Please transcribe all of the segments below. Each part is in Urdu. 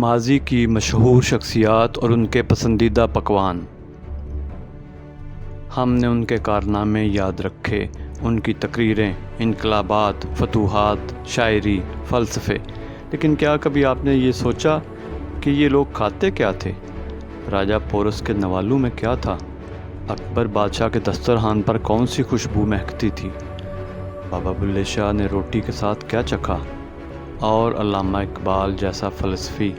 ماضی کی مشہور شخصیات اور ان کے پسندیدہ پکوان۔ ہم نے ان کے کارنامے یاد رکھے، ان کی تقریریں، انقلابات، فتوحات، شاعری، فلسفے، لیکن کیا کبھی آپ نے یہ سوچا کہ یہ لوگ کھاتے کیا تھے؟ راجہ پورس کے نوالوں میں کیا تھا؟ اکبر بادشاہ کے دسترخوان پر کون سی خوشبو مہکتی تھی؟ بابا بلے شاہ نے روٹی کے ساتھ کیا چکھا؟ اور علامہ اقبال جیسا فلسفی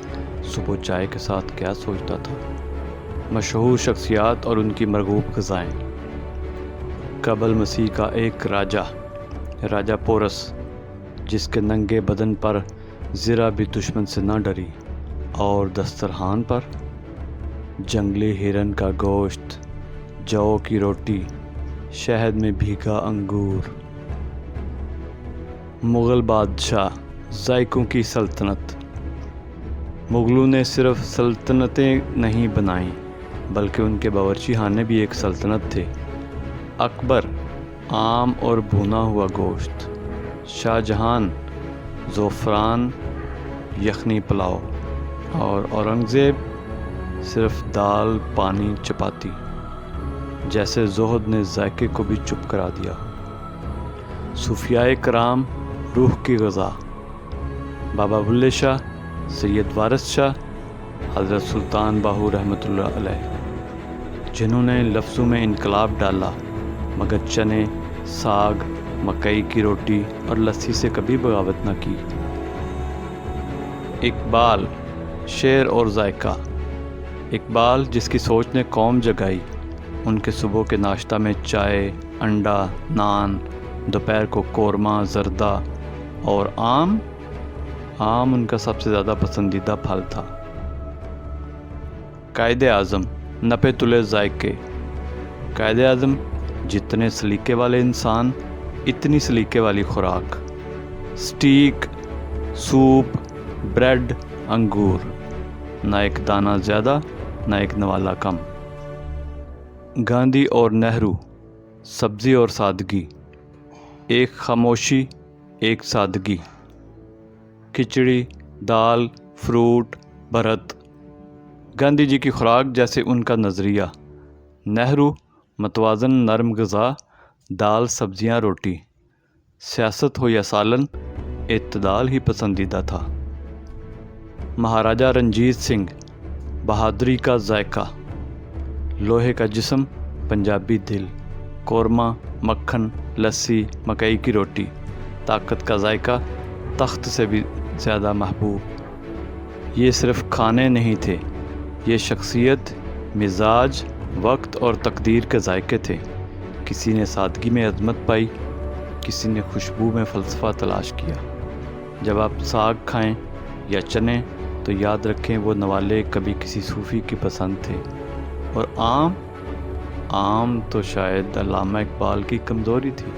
صبح چائے کے ساتھ کیا سوچتا تھا؟ مشہور شخصیات اور ان کی مرغوب غذائیں۔ قبل مسیح کا ایک راجہ پورس، جس کے ننگے بدن پر ذرا بھی دشمن سے نہ ڈری، اور دسترخوان پر جنگلی ہرن کا گوشت، جو کی روٹی، شہد میں بھیگا انگور۔ مغل بادشاہ، ذائقوں کی سلطنت۔ مغلوں نے صرف سلطنتیں نہیں بنائیں بلکہ ان کے باورچی خانے بھی ایک سلطنت تھے۔ اکبر، آم اور بھونا ہوا گوشت۔ شاہ جہان، زعفران یخنی پلاؤ، اور اورنگزیب صرف دال پانی چپاتی، جیسے زہد نے ذائقے کو بھی چپ کرا دیا۔ صوفیاء کرام، روح کی غذا۔ بابا بلے شاہ، سید وارث شاہ، حضرت سلطان باہو رحمۃ اللہ علیہ، جنہوں نے لفظوں میں انقلاب ڈالا مگر چنے، ساگ، مکئی کی روٹی اور لسی سے کبھی بغاوت نہ کی۔ اقبال، شعر اور ذائقہ۔ اقبال، جس کی سوچ نے قوم جگائی، ان کے صبح کے ناشتہ میں چائے، انڈا، نان، دوپہر کو قورمہ، زردہ اور آم ان کا سب سے زیادہ پسندیدہ پھل تھا۔ قائد اعظم، نپے تلے ذائقے۔ قائد اعظم، جتنے سلیقے والے انسان، اتنی سلیقے والی خوراک۔ سٹیک، سوپ، بریڈ، انگور، نہ ایک دانہ زیادہ نہ ایک نوالا کم۔ گاندھی اور نہرو، سبزی اور سادگی، ایک خاموشی، ایک سادگی۔ کھچڑی، دال، فروٹ، بھرت۔ گاندھی جی کی خوراک جیسے ان کا نظریہ۔ نہرو، متوازن نرم غذا، دال، سبزیاں، روٹی۔ سیاست ہو یا سالن، اعتدال ہی پسندیدہ تھا۔ مہاراجہ رنجیت سنگھ، بہادری کا ذائقہ۔ لوہے کا جسم، پنجابی دل۔ قورمہ، مکھن، لسی، مکئی کی روٹی۔ طاقت کا ذائقہ، تخت سے بھی زیادہ محبوب۔ یہ صرف کھانے نہیں تھے، یہ شخصیت، مزاج، وقت اور تقدیر کے ذائقے تھے۔ کسی نے سادگی میں عظمت پائی، کسی نے خوشبو میں فلسفہ تلاش کیا۔ جب آپ ساگ کھائیں یا چنے تو یاد رکھیں وہ نوالے کبھی کسی صوفی کی پسند تھے۔ اور آم تو شاید علامہ اقبال کی کمزوری تھی۔